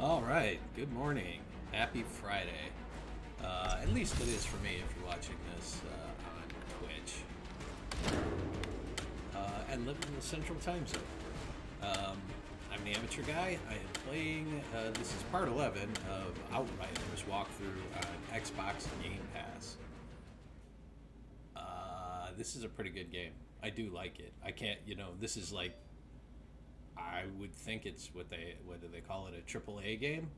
All right, good morning. Happy Friday. At least it is for me if you're watching this on Twitch and live in the Central Time Zone. Um, I'm the amateur guy. I am playing, this is part 11 of Outriders walkthrough on Xbox Game Pass. This is a pretty good game. I do like it. I can't, this is like, I would think it's what do they call it, a triple A game?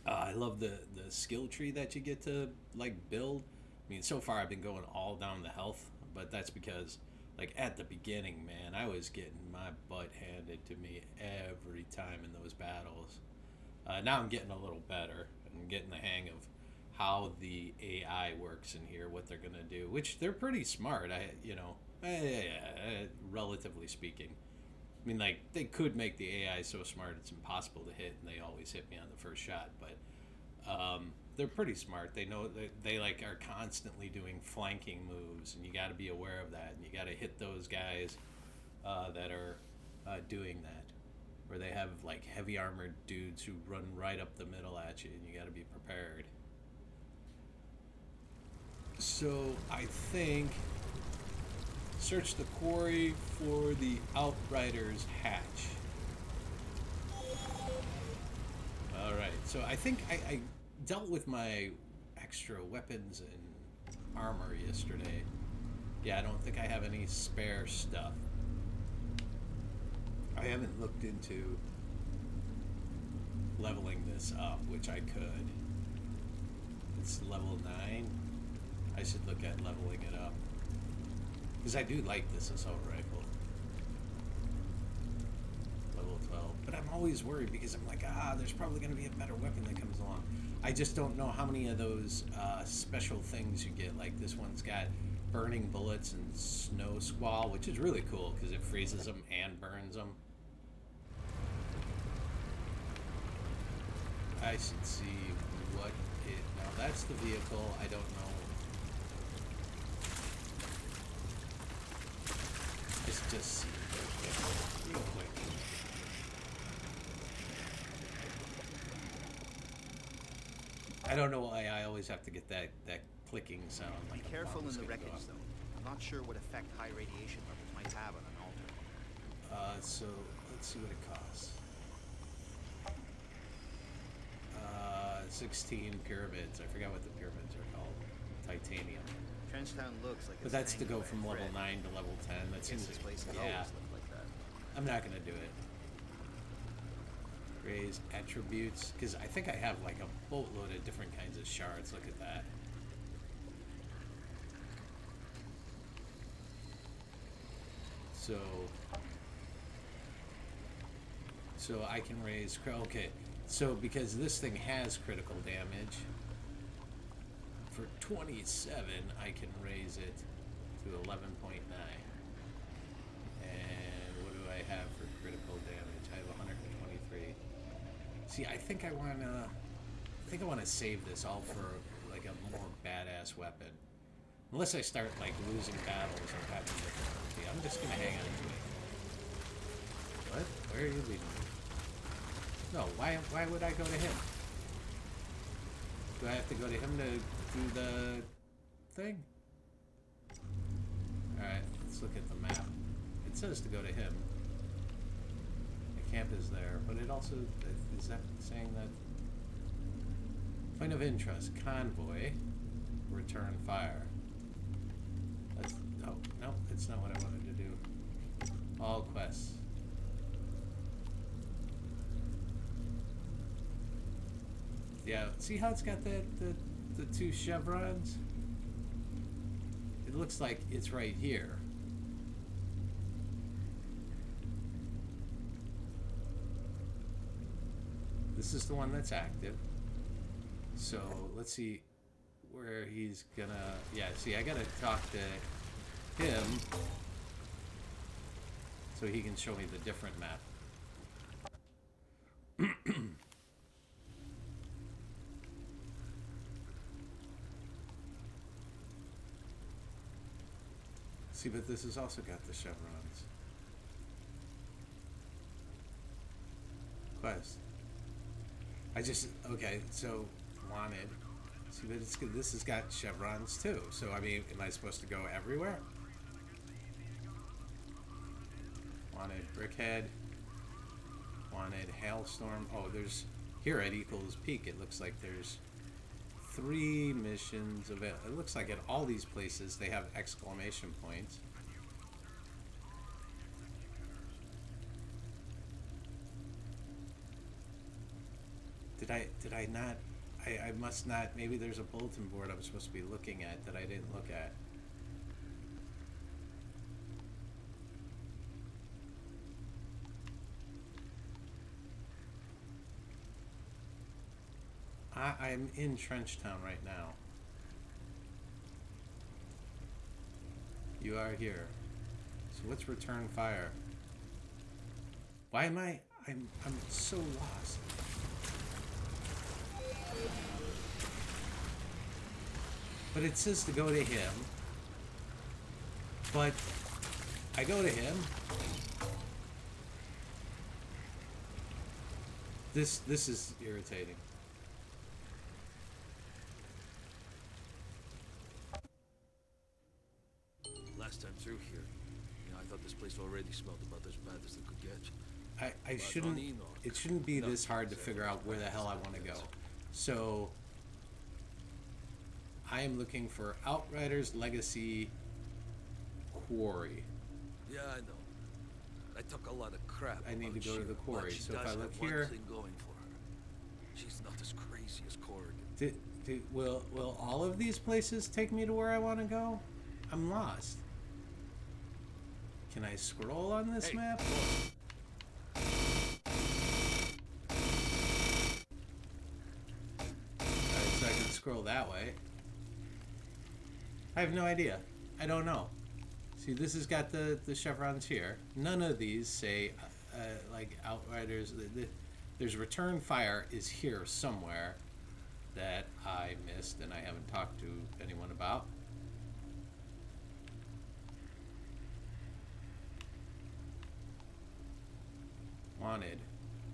I love the skill tree that you get to like build. I mean, so far I've been going all down the health, but that's because like at the beginning, man, I was getting my butt handed to me every time in those battles. Now I'm getting a little better. I'm getting the hang of how the AI works in here, what they're gonna do, which they're pretty smart. Relatively speaking. I mean, like they could make the AI so smart it's impossible to hit, and they always hit me on the first shot. But they're pretty smart. They know they like are constantly doing flanking moves, and you got to be aware of that. And you got to hit those guys that are doing that, where they have like heavy armored dudes who run right up the middle at you, and you got to be prepared. So I think search the quarry for the Outriders hatch. All right, so I think I dealt with my extra weapons and armor yesterday. Yeah, I don't think I have any spare stuff. I haven't looked into leveling this up, which I could. It's level 9. I should look at leveling it up. Because I do like this assault rifle. Level 12. But I'm always worried because I'm like, there's probably going to be a better weapon that comes along. I just don't know how many of those special things you get. Like this one's got burning bullets and snow squall, which is really cool because it freezes them and burns them. I should see what it... Now that's the vehicle. I don't know. Just see real quick. I don't know why I always have to get that clicking sound. Be careful in the wreckage, though. I'm not sure what effect high radiation levels might have on an altar. So let's see what it costs. 16 pyramids. I forgot what the pyramids are called. Titanium. Trenchtown looks like it's... But that's to go from level 9 to level 10. That seems this place has yeah. always looked like that. I'm not gonna do it. Raise attributes, because I think I have like a boatload of different kinds of shards. Look at that. So I can raise... Okay, so because this thing has critical damage, for 27, I can raise it to 11.9. And what do I have for critical damage? I have 123. See, I think I want to save this all for like a more badass weapon. Unless I start like losing battles and having difficulty, I'm just gonna hang on to it. What? Where are you leading me? No, why would I go to him? Do I have to go to him to do the thing? Alright, let's look at the map. It says to go to him. The camp is there, but it also... Is that saying that... Point of interest, convoy, return fire. That's... Oh, no, it's not what I wanted to do. All quests. Yeah, see how it's got the 2 chevrons? It looks like it's right here. This is the one that's active. So let's see where he's gonna... Yeah, see, I gotta talk to him so he can show me the different map. See, but this has also got the chevrons. quest. I just, okay, so wanted. See, but it's good. This has got chevrons too. So I mean, am I supposed to go everywhere? Wanted brickhead. Wanted hailstorm. Oh, there's here at Eagles Peak. It looks like there's 3 missions available. It looks like at all these places they have exclamation points. Did I not? I must not. Maybe there's a bulletin board I'm supposed to be looking at that I didn't look at. I'm in Trenchtown right now. You are here. So let's return fire. Why am I'm so lost. But it says to go to him. But I go to him. This is irritating. Last time through here, I thought this place already smelled about as bad as it could get. I shouldn't. It shouldn't be this hard to figure out where the hell I want to go. So I am looking for Outriders Legacy Quarry. Yeah, I know. I took a lot of crap. I need to go to the quarry. So if I look one here, thing going for her. She's not as crazy as Corrigan. will all of these places take me to where I want to go? I'm lost. Can I scroll on this map? Alright, so I can scroll that way. I have no idea. I don't know. See, this has got the chevrons here. None of these say, like, Outriders. There's Return Fire is here somewhere that I missed and I haven't talked to anyone about. Wanted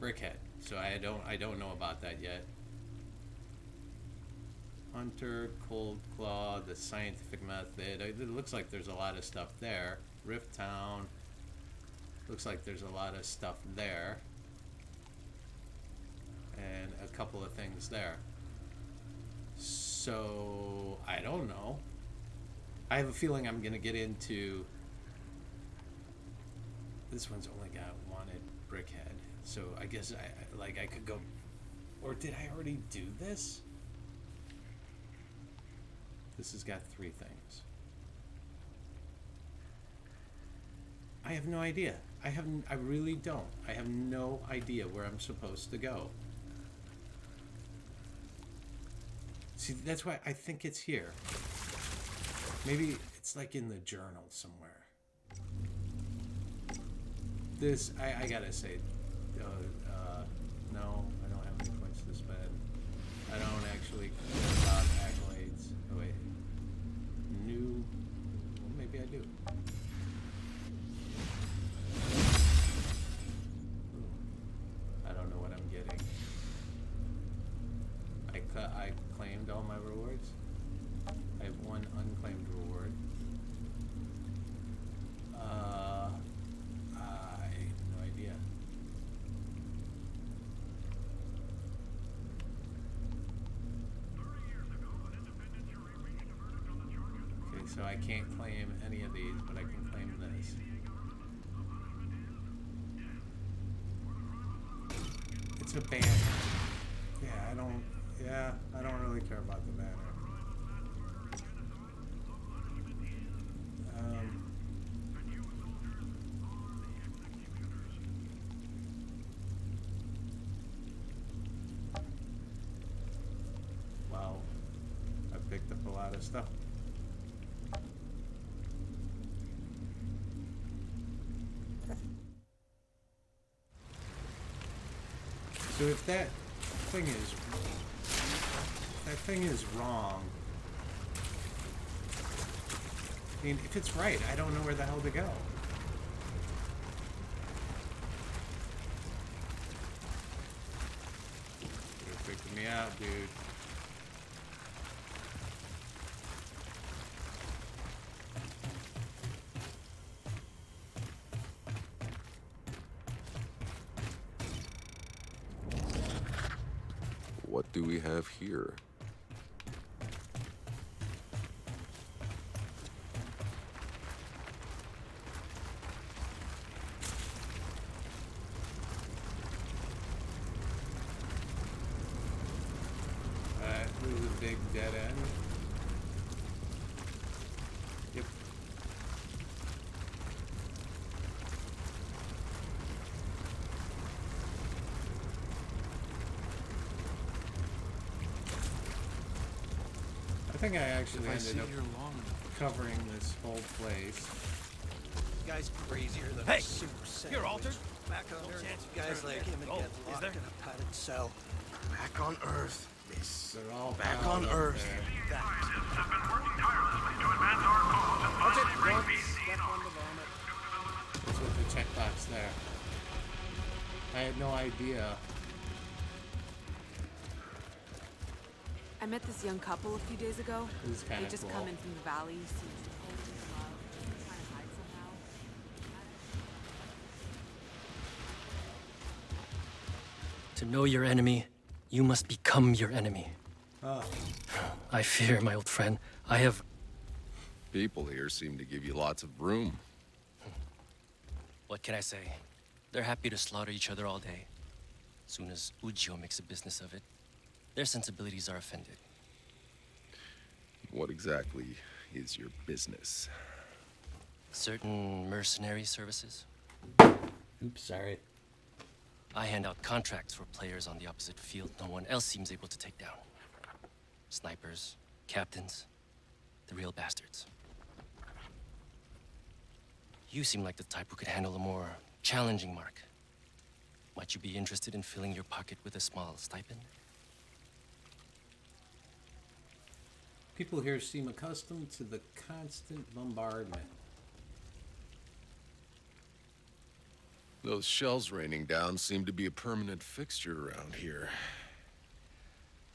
brickhead. So I don't know about that yet. Hunter, Cold Claw, the scientific method. It looks like there's a lot of stuff there. Rift Town. Looks like there's a lot of stuff there. And a couple of things there. So I don't know. I have a feeling I'm gonna get into. This one's only got wanted brickhead. So I guess I could go. Or did I already do this? This has got 3 things. I have no idea. I really don't. I have no idea where I'm supposed to go. See, that's why I think it's here. Maybe it's like in the journal somewhere. This, I gotta say, no, I don't have any points to spend. I don't actually care about accolades. Oh wait, new, well, maybe I do. Ooh, I don't know what I'm getting. I claimed all my rewards. I have 1 unclaimed reward. I have no idea. Okay, so I can't claim any of these, but I can claim this. It's a banner. Yeah, I don't really care about the banner. Wow, I picked up a lot of stuff. So if that thing is wrong, I mean, if it's right, I don't know where the hell to go. me out, dude. What do we have here? This is a big dead end. Yep. I think I actually ended up covering this whole place. This guy's crazier than Hey, a super sandwich. you're altered? Back on Earth, chance you guys you're like there. him and Oh, get is locked there? in a padded cell. Back on Earth, miss. They're all Back piled on up Earth. there. have been working tirelessly to advance our cause and finally bring peace to Step on the vomit. What's with the checkbox there? I had no idea. I met this young couple a few days ago. This is They kinda just cool. come in from the valley, seems totally in love, trying to hide somehow. To know your enemy, you must become your enemy. Oh, I fear, my old friend. I have... People here seem to give you lots of room. What can I say? They're happy to slaughter each other all day. Soon as Ujio makes a business of it, their sensibilities are offended. What exactly is your business? Certain mercenary services. oops, sorry. I hand out contracts for players on the opposite field no one else seems able to take down. Snipers, captains, the real bastards. You seem like the type who could handle a more challenging mark. Might you be interested in filling your pocket with a small stipend? People here seem accustomed to the constant bombardment. Those shells raining down seem to be a permanent fixture around here.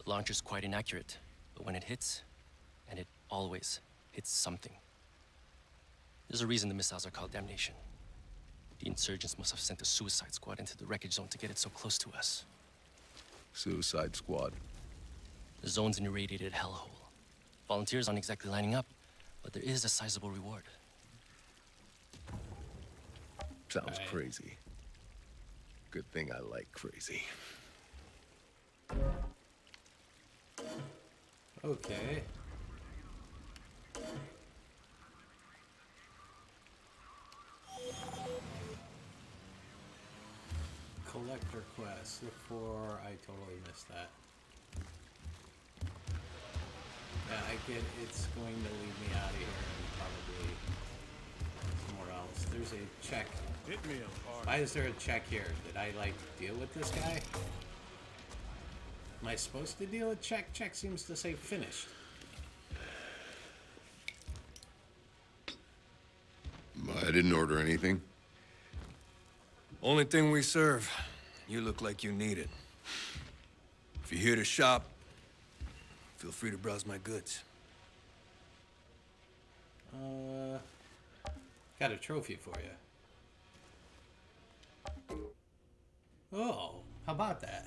The launcher's quite inaccurate, but when it hits, and it always hits something. There's a reason the missiles are called Damnation. The insurgents must have sent a suicide squad into the wreckage zone to get it so close to us. Suicide Squad. The zone's an irradiated hellhole. Volunteers aren't exactly lining up, but there is a sizable reward. Sounds Right. crazy. Good thing I like crazy. Okay. Collector quest. Look for... I totally missed that. Yeah, I get it's going to lead me out of here and probably somewhere else. There's a check. Hit me apart. Why is there a check here? Did I, like, deal with this guy? Am I supposed to deal with check? Check seems to say finished. I didn't order anything. Only thing we serve. You look like you need it. If you're here to shop, feel free to browse my goods. Got a trophy for you. Oh, how about that?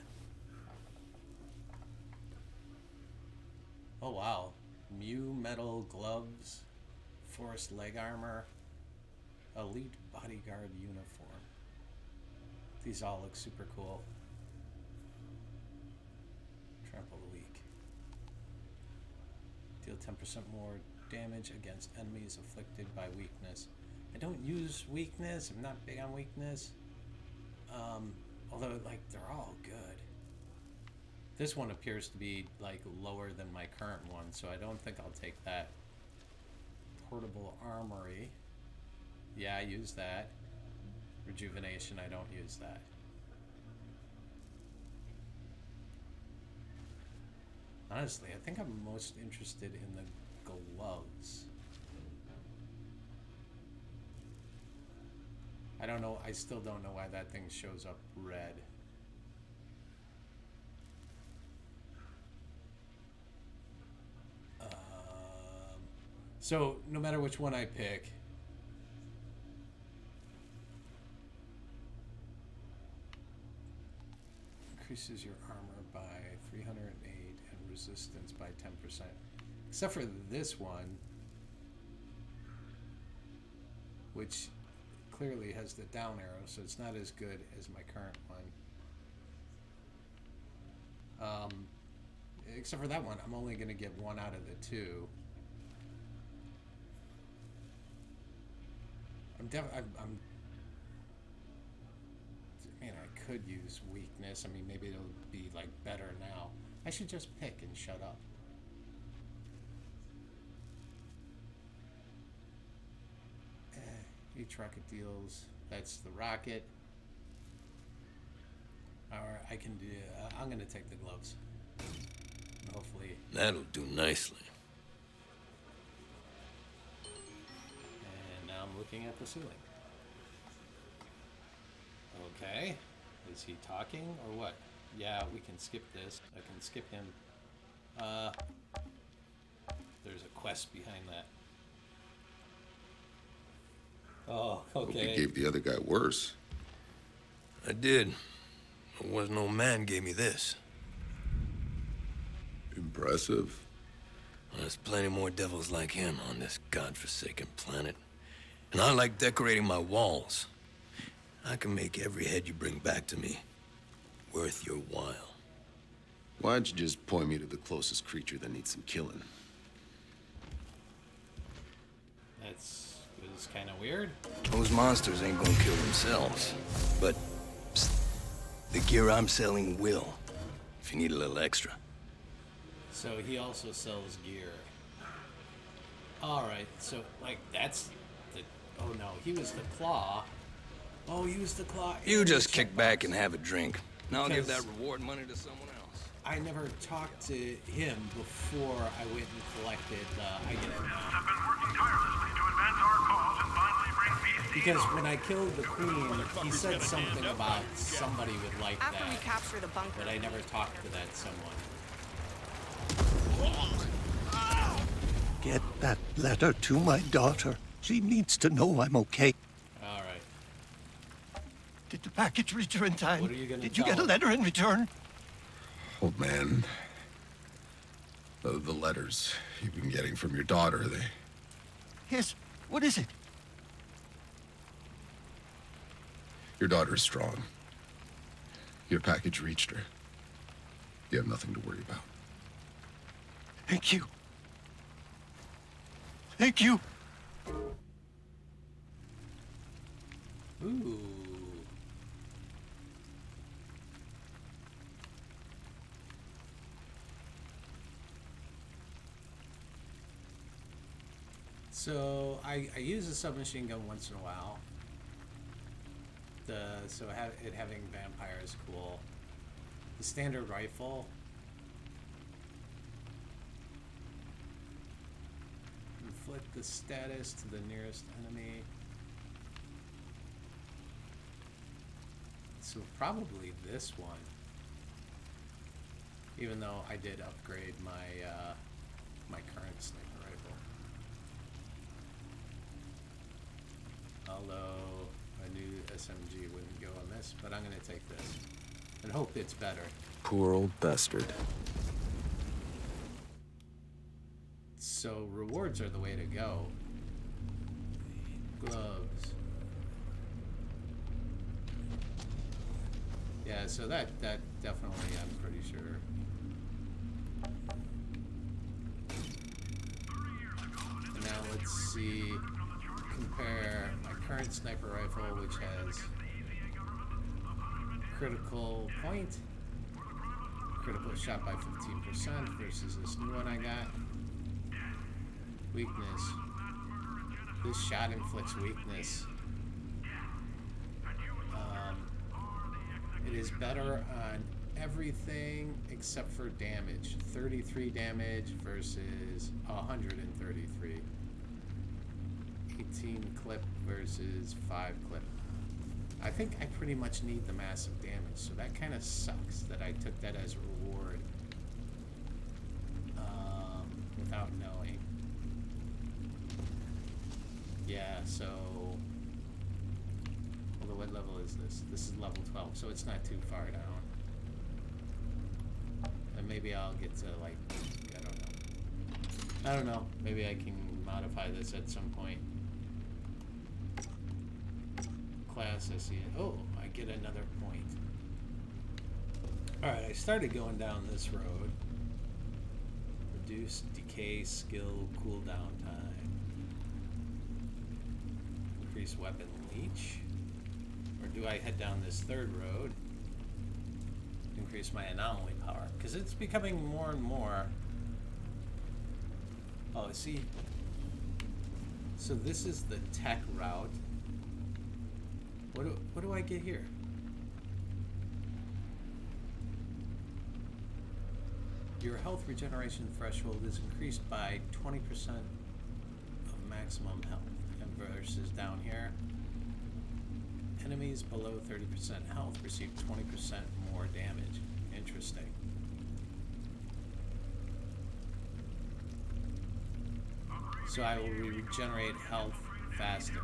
Oh wow. Mew metal gloves, forest leg armor, elite bodyguard uniform. These all look super cool. Trample the weak. Deal 10% more damage against enemies afflicted by weakness. I don't use weakness. I'm not big on weakness. Although, like, they're all good. This one appears to be, like, lower than my current one, so I don't think I'll take that. Portable armory. Yeah, I use that. Rejuvenation, I don't use that. Honestly, I think I'm most interested in the gloves. I don't know, I still don't know why that thing shows up red. So, no matter which one I pick, increases your armor by 308 and resistance by 10%. Except for this one, which clearly has the down arrow, so it's not as good as my current one. Except for that one, I'm only going to get one out of the two. Man, I could use weakness. I mean, maybe it'll be like better now. I should just pick and shut up. Each rocket deals. That's the rocket. Or I can do. I'm gonna take the gloves. And hopefully. That'll do nicely. And now I'm looking at the ceiling. Okay. Is he talking or what? Yeah, we can skip this. I can skip him. There's a quest behind that. Oh, Hope you okay. gave the other guy worse. I did. There was no man gave me this. Impressive. Well, there's plenty more devils like him on this godforsaken planet. And I like decorating my walls. I can make every head you bring back to me worth your while. Why don't you just point me to the closest creature that needs some killing? It's kind of weird. Those monsters ain't gonna kill themselves. But psst, the gear I'm selling will, if you need a little extra. So he also sells gear. Alright, so, like, that's the... Oh, no, he was the claw. Oh, he was the claw. You and the just kick checkbox. back and have a drink. Now I'll give that Because- reward money to someone else. I never talked to him before I went and collected, I get it now. Have been working tirelessly to advance our cause and finally bring peace to Because when I killed the queen, he said something about somebody would like After we that. capture the bunker. But I never talked to that someone. Get that letter to my daughter. She needs to know I'm okay. Alright. Did the package reach her in time? What are you gonna Did you tell get a her? letter in return? Old man. The letters you've been getting from your daughter, they... Yes. What is it? Your daughter's strong. Your package reached her. You have nothing to worry about. Thank you. Thank you. Ooh. So I use a submachine gun once in a while. It having vampire is cool. The standard rifle. Inflict the status to the nearest enemy. So probably this one. Even though I did upgrade my my current sniper rifle. Although a new SMG wouldn't go on this, but I'm gonna take this and hope it's better. Poor old bastard. So rewards are the way to go. Gloves. Yeah, so that definitely, I'm pretty sure. And now let's see, compare my current sniper rifle, which has critical point, critical shot by 15% versus this new one I got. Weakness. This shot inflicts weakness. It is better on everything except for damage. 33 damage versus 133. 18 clip versus 5 clip. I think I pretty much need the massive damage, so that kind of sucks that I took that as a reward without knowing. so... Although, what level is this? This is level 12, so it's not too far down. And maybe I'll get to, like, I don't know. I don't know. Maybe I can modify this at some point. Class, I see it. Oh, I get another point. Alright, I started going down this road. Reduce decay, skill, cooldown time. Increase weapon leech. Or do I head down this third road? Increase my anomaly power. Because it's becoming more and more... Oh, see? So this is the tech route. What do I get here? Your health regeneration threshold is increased by 20% of maximum health. And versus down here, enemies below 30% health receive 20% more damage. Interesting. So I will regenerate health faster.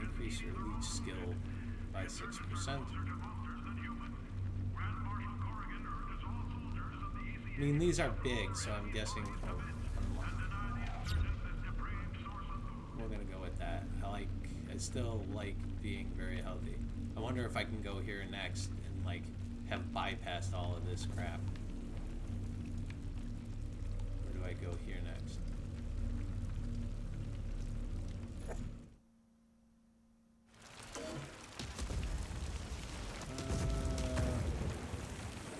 Increase your leech skill by 6%. I mean, these are big, so I'm guessing... Oh, we're gonna go with that. I still like being very healthy. I wonder if I can go here next and, like, have bypassed all of this crap. Where do I go here next?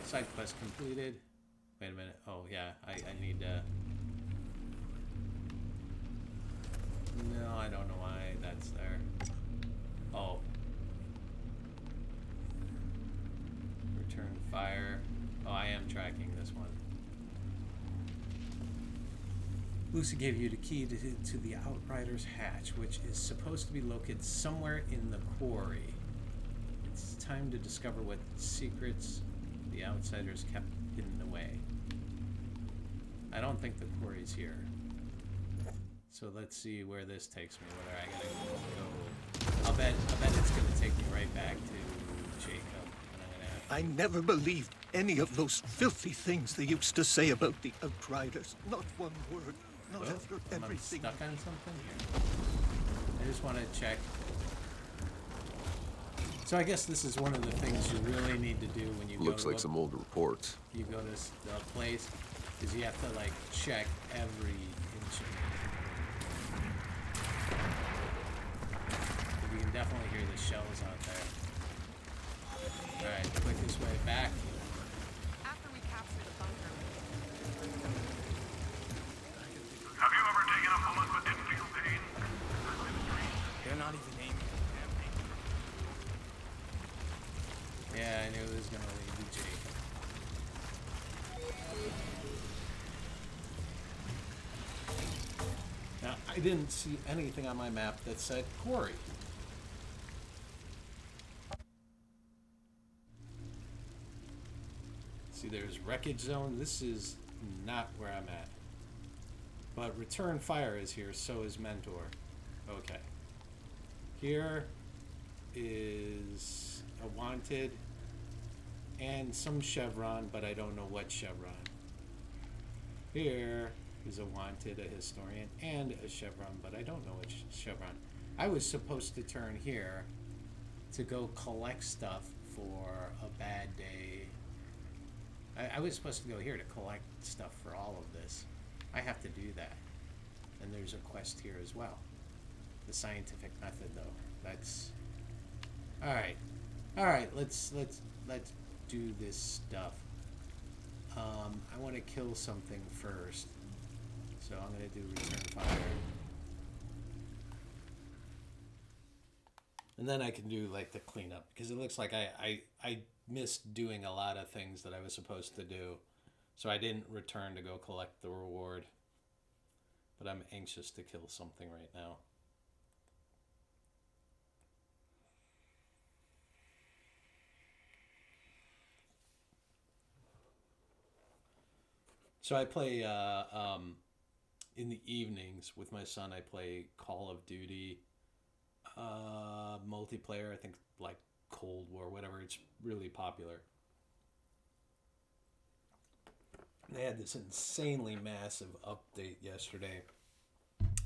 Side quest completed. Wait a minute. Oh, yeah. I need to... No, I don't know why that's there. Oh. Return fire. Oh, I am tracking this one. Lucy gave you the key to the Outriders hatch, which is supposed to be located somewhere in the quarry. It's time to discover what secrets the Outsiders kept hidden away. I don't think the quarry's here. So let's see where this takes me, whether I gotta go. I'll bet it's gonna take me right back to Jacob. And I'm gonna have to... I never believed any of those filthy things they used to say about the Outriders. Not one word. Not after everything. Am I stuck on something here? I just want to check. So I guess this is one of the things you really need to do when you Looks go to like some older reports. you go to a place, is you have to like check every inch of it. You can definitely hear the shells out there. Alright, quickest way back. After we capture the bunker. Have you ever taken a bullet but didn't feel pain? They're not even aiming. Yeah, I knew it was gonna lead to Jacob. Now, I didn't see anything on my map that said quarry. See, there's wreckage zone. This is not where I'm at. But return fire is here, so is mentor. Okay. Here is a wanted and some chevron, but I don't know what chevron. Here is a wanted, a historian, and a chevron, but I don't know which chevron. I was supposed to turn here to go collect stuff for a bad day. I was supposed to go here to collect stuff for all of this. I have to do that. And there's a quest here as well. The scientific method, though. That's... Alright. Alright, let's do this stuff. I want to kill something first. So I'm going to do return fire. And then I can do like the cleanup. Because it looks like I missed doing a lot of things that I was supposed to do. So I didn't return to go collect the reward. But I'm anxious to kill something right now. So I play in the evenings with my son, I play Call of Duty multiplayer. I think like Cold War, whatever. It's really popular. They had this insanely massive update yesterday.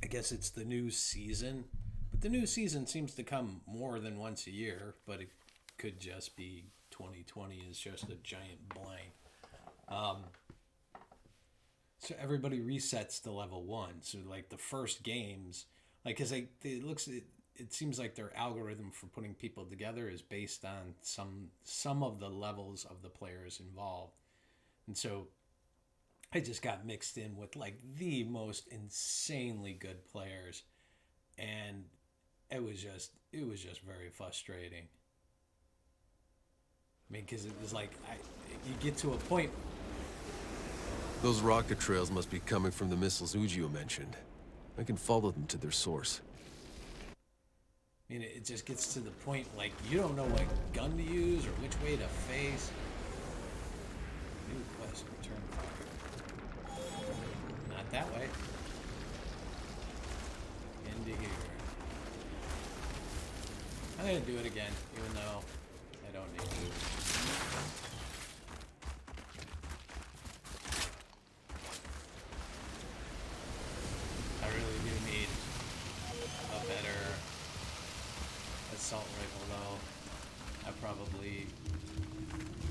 I guess it's the new season, but the new season seems to come more than once a year, but it could just be 2020 is just a giant blank. So everybody resets to level 1. So like the first games, like, cause it seems like their algorithm for putting people together is based on some of the levels of the players involved. And so I just got mixed in with like the most insanely good players, and it was just very frustrating. I mean, because it was like you get to a point. Those rocket trails must be coming from the missiles Ujio mentioned. I can follow them to their source. I mean, it just gets to the point like you don't know what gun to use or which way to face. New quest, return fire. Not that way. Into here. I'm gonna do it again, even though I don't need to. I really do need a better assault rifle, though. I probably,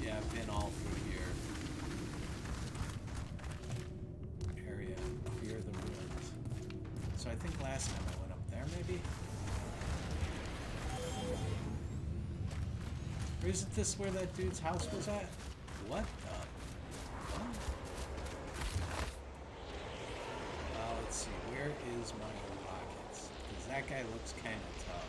yeah, I've been all through here. Area, clear the ruins. So I think last time I went up there, maybe? Or isn't this where that dude's house was at? What the? What? Let's see, where is my rockets? Because that guy looks kind of tough.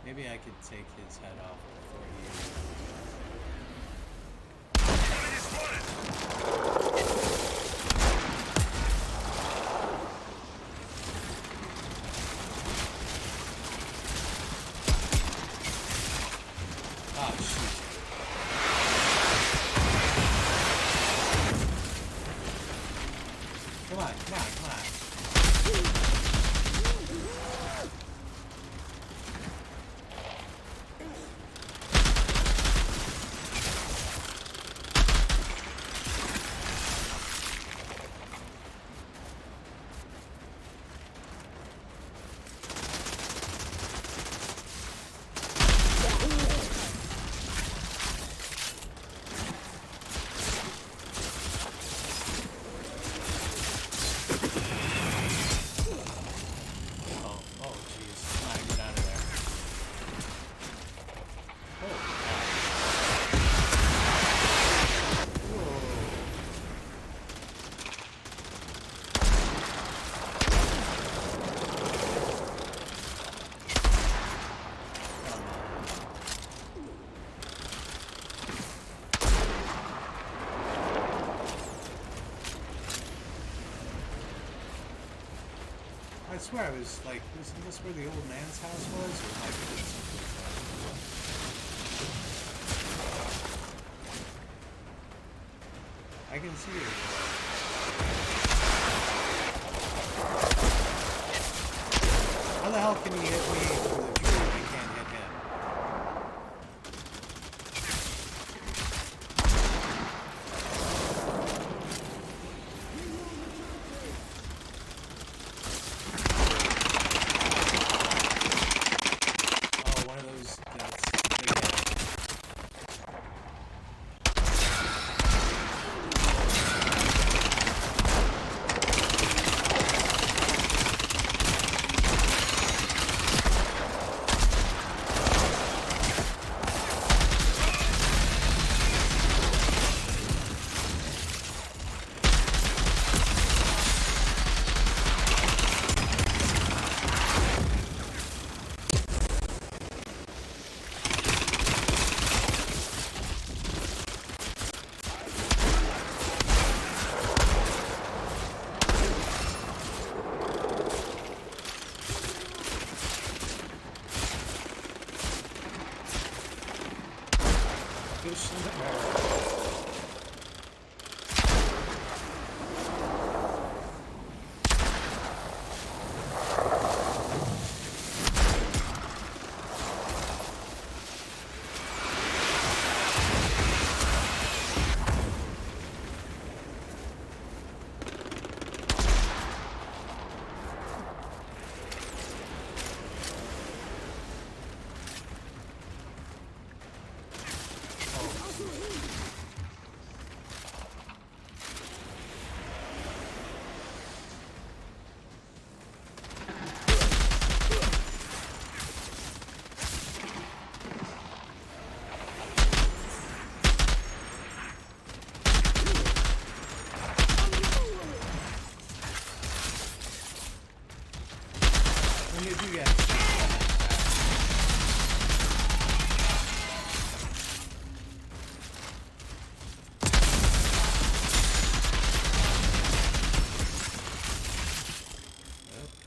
Maybe I could take his head off before he... Oh, shoot. Come on, come on, come on. I swear I was like, isn't this where the old man's house was? Or am I doing something wrong? I can see it. How the hell can he hit me with a tree if I can't hit him? sniper. When did you get?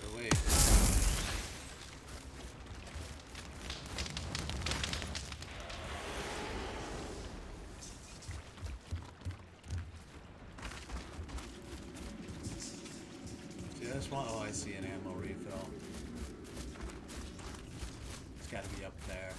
Oh, wait. See, that's one. Oh, I see an ammo refill. It's got to be up there.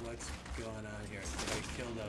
What's going on here? Did I kill the...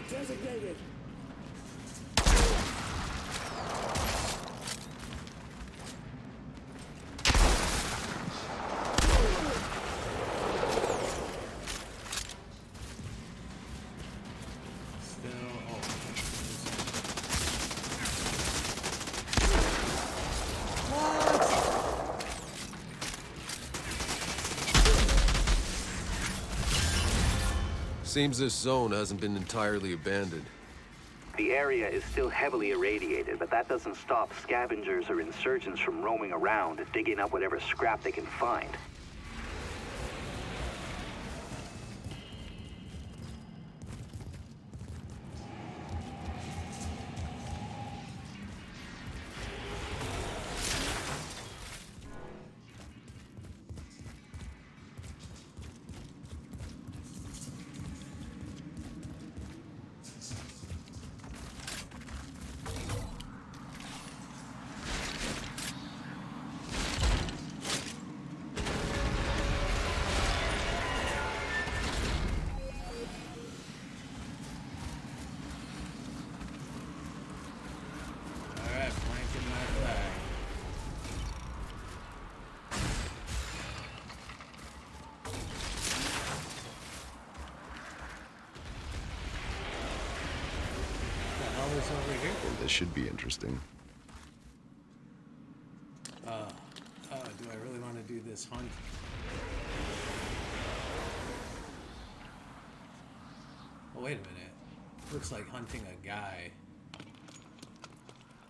Designated. Seems this zone hasn't been entirely abandoned. The area is still heavily irradiated, but that doesn't stop scavengers or insurgents from roaming around, digging up whatever scrap they can find. Well, this should be interesting. let's hunt. Oh, wait a minute. Looks like hunting a guy.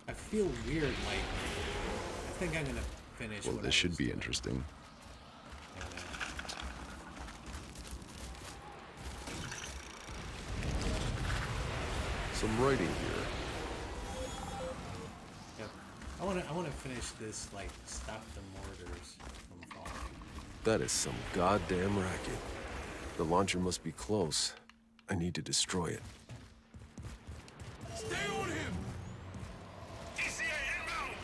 I feel weird, like... I think I'm gonna finish Well, what this I should was be doing. interesting. Some writing here. Yep. I wanna finish this, like, stop the mortars from falling. That is some goddamn racket. The launcher must be close. I need to destroy it. Stay on him! DCA inbound!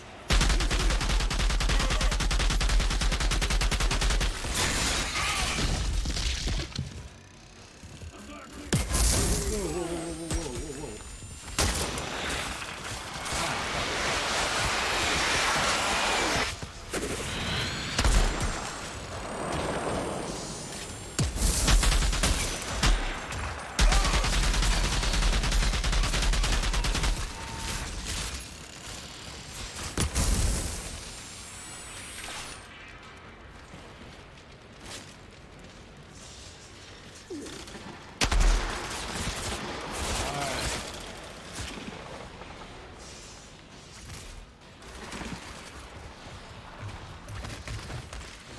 Whoa, whoa, whoa, whoa, whoa, whoa, whoa.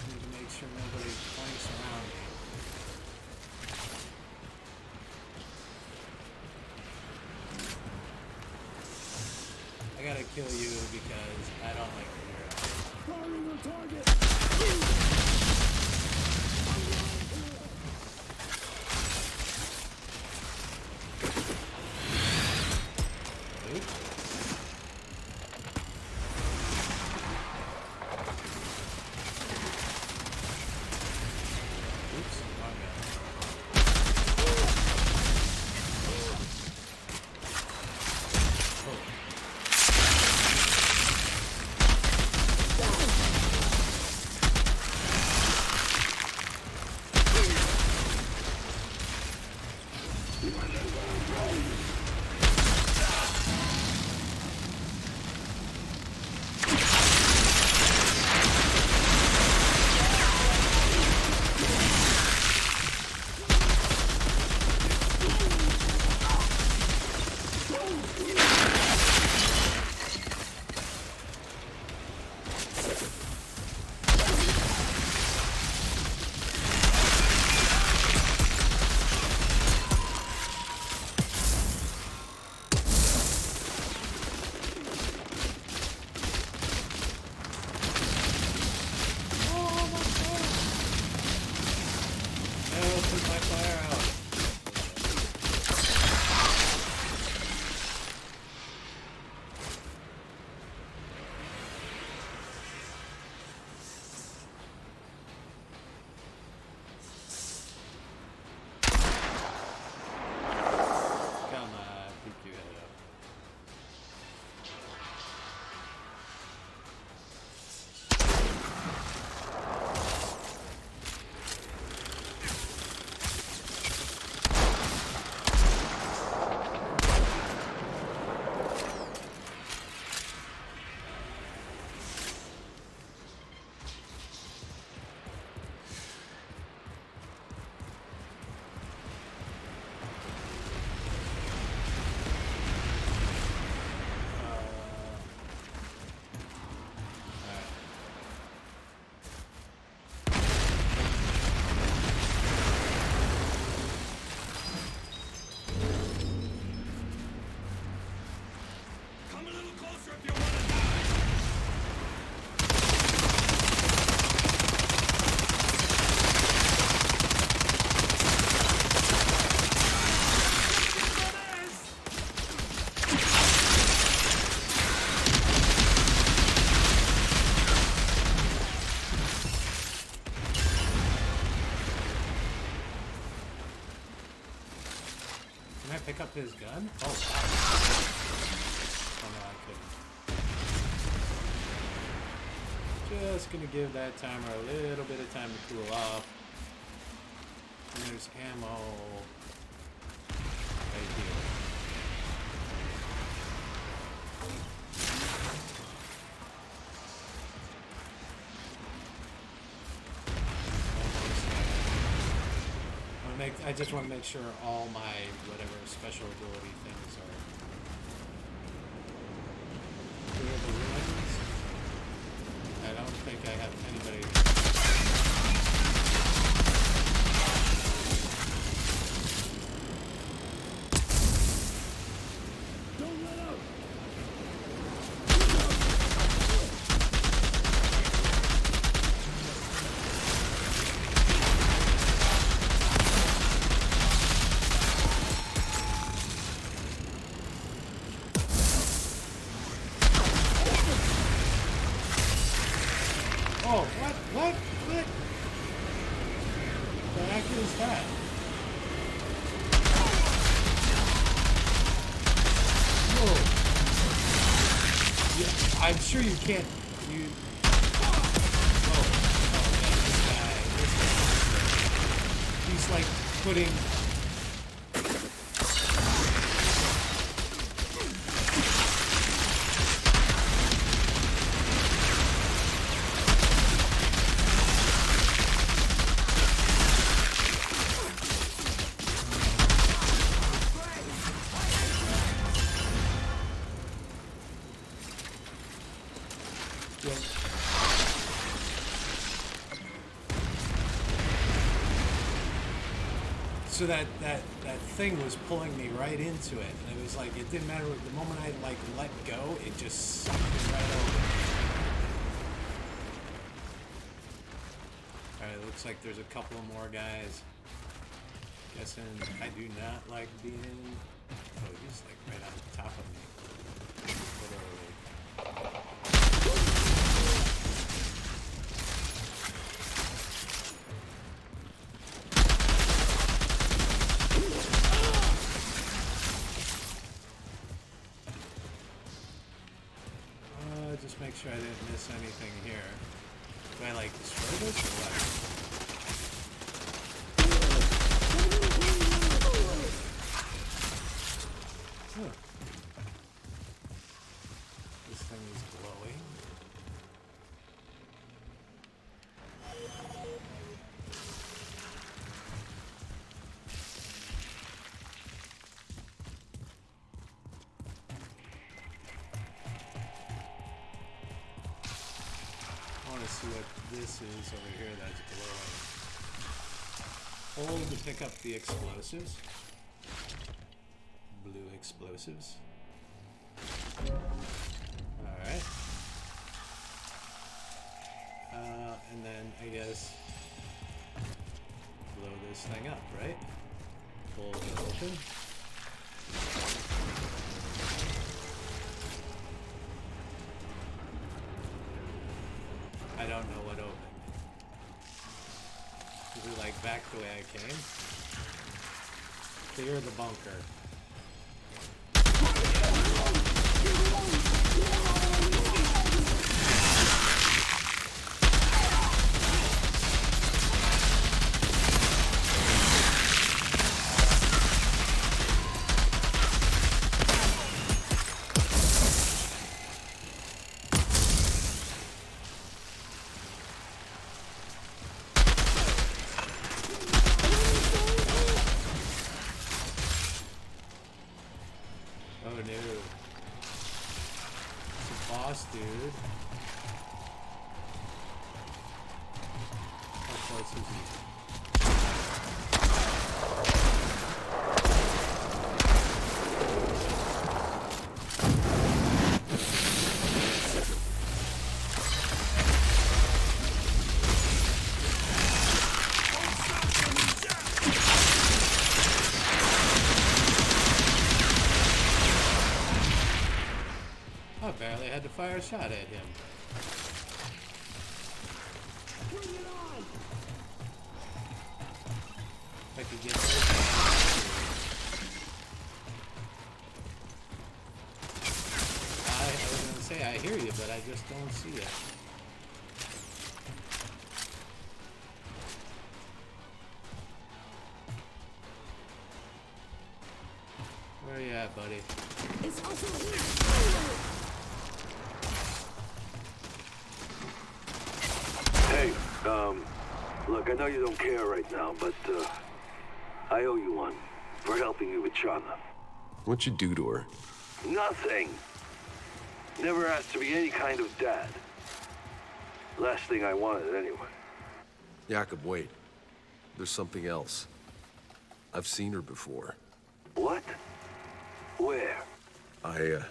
Need to make sure nobody flanks around me. I gotta kill you because I don't like the hero. Firing on target! Oops. Oops, wrong guy. Oh, put my fire out. Come on, pick your head up. Come a little closer if you want to die! Can I pick up his gun? Oh, wow. Oh, no, I couldn't. Just gonna give that timer a little bit of time to cool off. And there's ammo right here. I just want to make sure all my whatever special ability things are clear the ruins. I don't think I have anybody. Don't let up! Oh, what? What? What? The heck is that? Whoa. Yeah, I'm sure you can't. You. Oh, man, this guy. He's like putting. So that thing was pulling me right into it, and it was like it didn't matter. The moment I like let go, it just sucked me right over. All right, looks like there's a couple more guys. Guessing I do not like being. Oh, he's like right on top of me. Literally. Just make sure I didn't miss anything here. Do I like destroy this or what? Huh. This thing is glowing. See what this is over here that's glowing. Hold to pick up the explosives. Blue explosives. Alright. And then I guess blow this thing up, right? Hold it open. I don't know what opened. Is it like back the way I came? Clear the bunker. Dude. How close is he? I barely had to fire a shot at him. Bring it on! If I could get I was gonna say I hear you, but I just don't see it. Where you at, buddy? It's also here! Hey, look, I know you don't care right now, but, I owe you one for helping me with Charla. What'd you do to her? Nothing. Never asked to be any kind of dad. Last thing I wanted, anyway. Jacob, wait. There's something else. I've seen her before. What? Where? I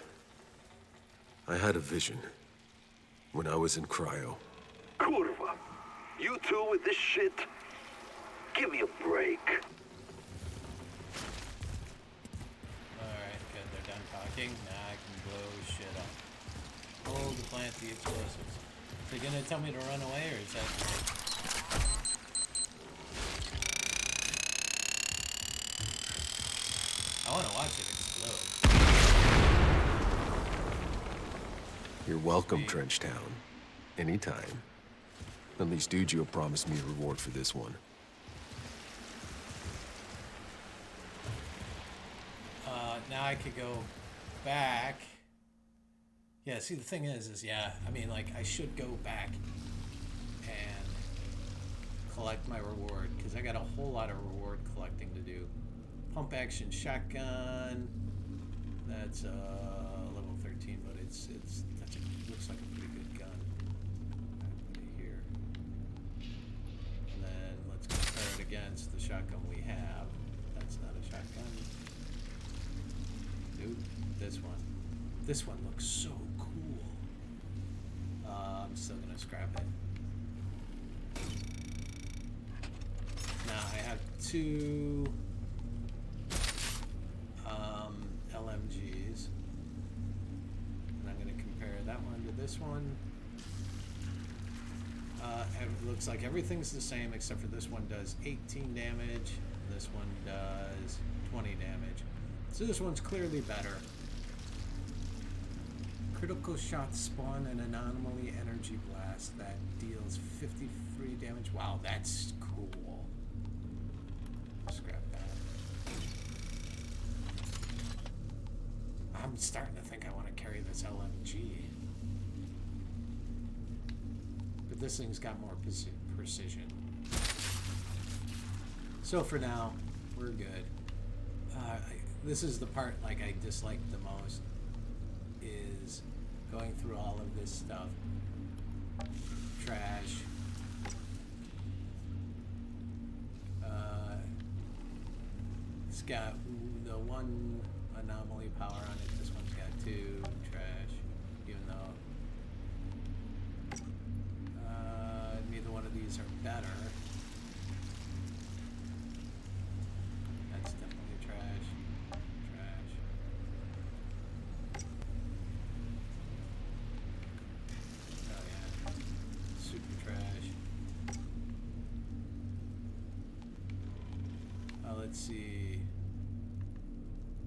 had a vision when I was in cryo. Curva. You two with this shit? Give me a break. Alright, good. They're done talking. Now I can blow shit up. Hold to plant the explosives. Is they gonna tell me to run away, or is that... I wanna watch it explode. You're welcome, Trenchtown. Anytime. At least Ujio promised me a reward for this one. Now I could go back. Yeah, see, the thing is yeah, I mean, like, I should go back and collect my reward, because I got a whole lot of reward collecting to do. Pump action shotgun. That's level 13, but looks like a pretty good gun. Put it here. And then let's compare it against the shotgun we have. That's not a shotgun. Dude, this one. This one looks so cool. I'm still gonna scrap it. Now I have two LMGs, and I'm gonna compare that one to this one. It looks like everything's the same except for this one does 18 damage, and this one does 20 damage. So this one's clearly better. Critical shots spawn an anomaly energy blast that deals 53 damage. Wow, that's cool. Scrap that. I'm starting to think I want to carry this LMG. But this thing's got more precision. So for now, we're good. This is the part like I dislike the most, is going through all of this stuff. Trash. It's got the one anomaly power on it. This one's got two. Trash. Even though neither one of these are better. That's definitely trash. Trash. Oh yeah. Super trash. Let's see.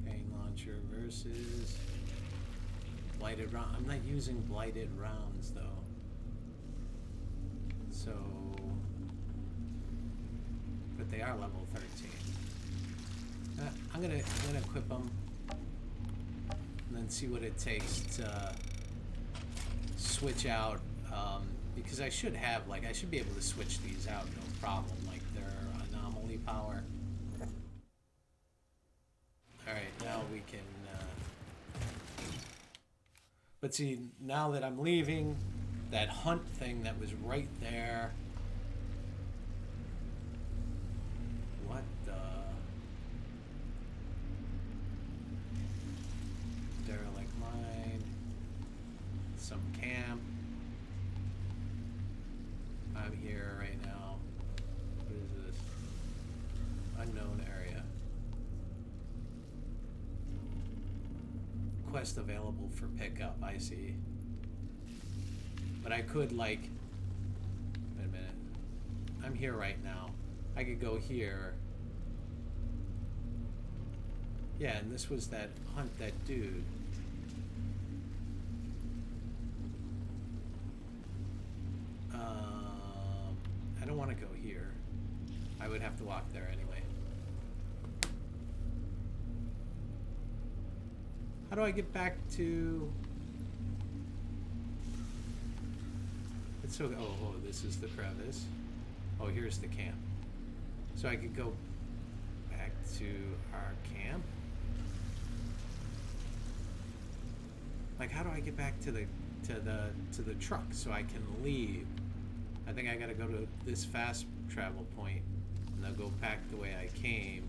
Pain launcher versus blighted round. I'm not using blighted rounds though. So, but they are level 13. I'm gonna equip them and then see what it takes to switch out. Because I should have, like, I should be able to switch these out, no problem. Like their anomaly power. All right, now we can. But see, now that I'm leaving, that hunt thing that was right there. What the? Derelict mine. Some camp. I'm here right now. What is this? Unknown area. Quest available for pickup, I see. But I could, like, wait a minute. I'm here right now. I could go here. Yeah, and this was that hunt that dude. I don't want to go here. I would have to walk there anyway. How do I get back to... It's so... Oh, this is the crevice. Oh, here's the camp. So I could go back to our camp. Like, how do I get back to the truck so I can leave? I think I gotta go to this fast travel point and I'll go back the way I came,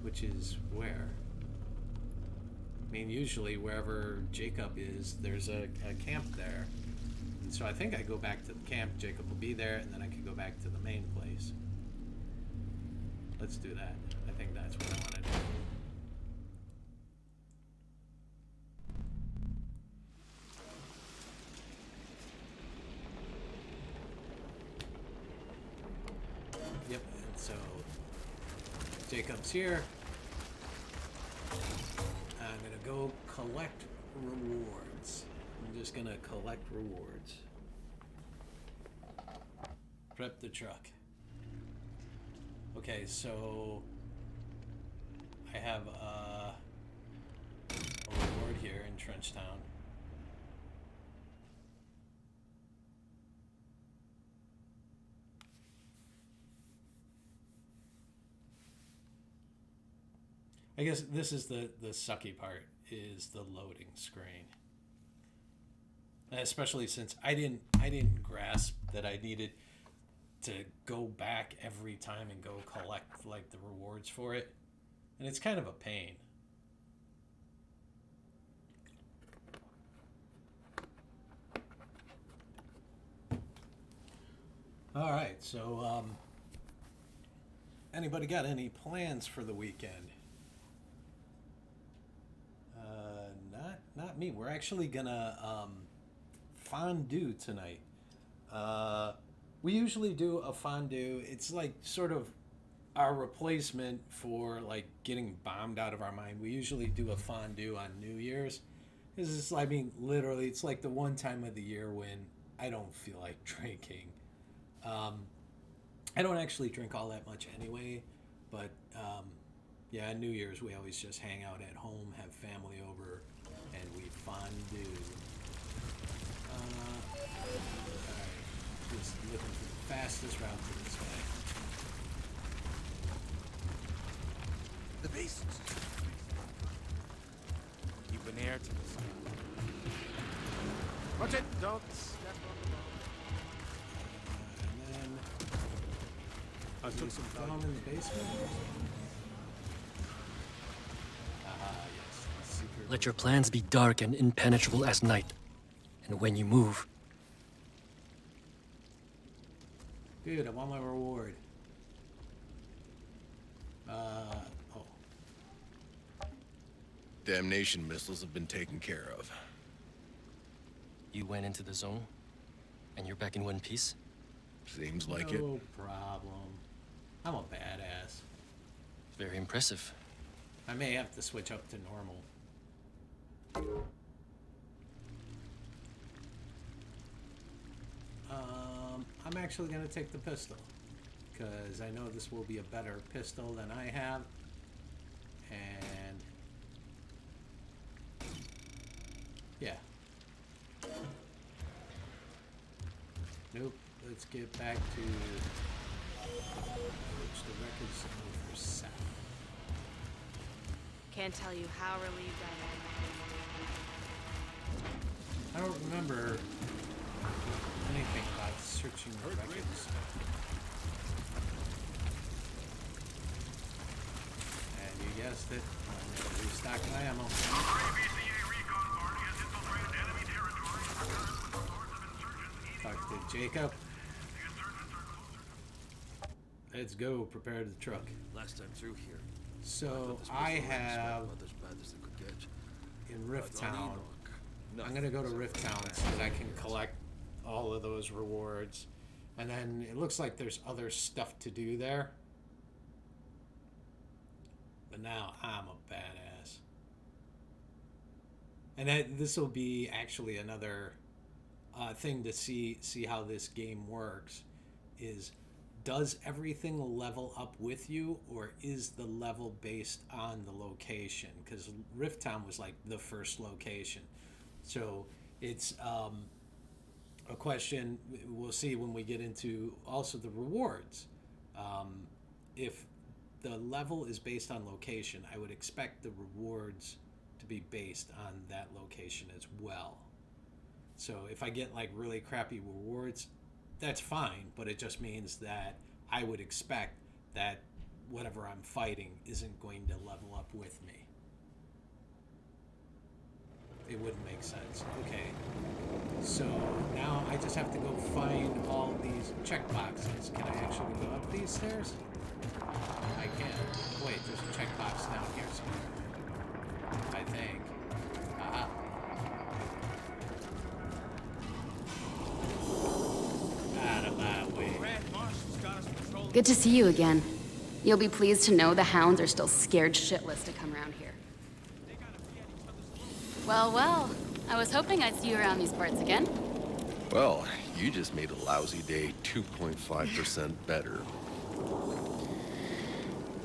which is where? I mean, usually wherever Jacob is, there's a camp there. And so I think I go back to the camp, Jacob will be there, and then I can go back to the main place. Let's do that. I think that's what I want to do. Yep, and so Jacob's here. I'm gonna go collect rewards. I'm just gonna collect rewards. Prep the truck. Okay, so I have a reward here in Trenchtown. I guess this is the sucky part, is the loading screen. And especially since I didn't grasp that I needed to go back every time and go collect like the rewards for it. And it's kind of a pain. All right, so anybody got any plans for the weekend? Not me. We're actually gonna fondue tonight. We usually do a fondue. It's like sort of our replacement for like getting bombed out of our mind. We usually do a fondue on New Year's. This is, I mean, literally, it's like the one time of the year when I don't feel like drinking. I don't actually drink all that much anyway, but yeah, on New Year's we always just hang out at home, have family over, and we fondue. Alright, just looking for the fastest route to this way. The beast. Keep an ear to the side. Watch it! Don't step on the ball. And then I took some down in the basement. Yes. Secret. Let your plans be dark and impenetrable as night. And when you move... Dude, I want my reward. Oh. Damnation missiles have been taken care of. You went into the zone, and you're back in one piece? Seems like it. No problem. I'm a badass. Very impressive. I may have to switch up to normal. I'm actually going to take the pistol, because I know this will be a better pistol than I have. And yeah. Nope. Let's get back to which the record's over south. Can't tell you how relieved I am. I don't remember anything about searching the records. And you guessed it, I'm going to restock my ammo. A BCA recon party has infiltrated enemy territory and returned with reports of insurgents eating Talk to roads. Jacob. The insurgents are closer. Let's go. Prepare the truck. Last time through here, So I have in Rift Town. I'm gonna go to Rift Town so that I can collect all of those rewards, and then it looks like there's other stuff to do there. But now I'm a badass, and this will be actually another thing to see how this game works. Is does everything level up with you, or is the level based on the location? Because Rift Town was like the first location. So it's a question we'll see when we get into also the rewards. if the level is based on location, I would expect the rewards to be based on that location as well. So if I get like really crappy rewards, that's fine, but it just means that I would expect that whatever I'm fighting isn't going to level up with me. It wouldn't make sense. Okay. So now I just have to go find all these checkboxes. Can I actually go up these stairs? I can. Wait, there's a checkbox down here somewhere. I think. Aha. Out of my way. Good to see you again. You'll be pleased to know the hounds are still scared shitless to come around here. Well, well. I was hoping I'd see you around these parts again. Well, you just made a lousy day 2.5% better.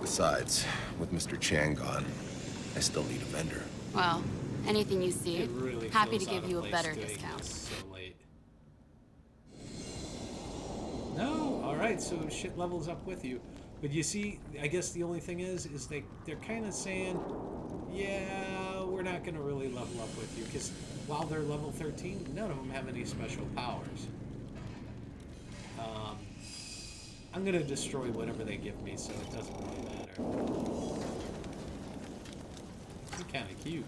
Besides, with Mr. Chang gone, I still need a vendor. Well, anything you see, It really happy to feels out give of you a place better doing discount. this so late. No, all right. So shit levels up with you, but you see, I guess the only thing is they're kind of saying, yeah, we're not going to really level up with you because while they're level 13, none of them have any special powers. I'm going to destroy whatever they give me, so it doesn't really matter. It's kind of cute.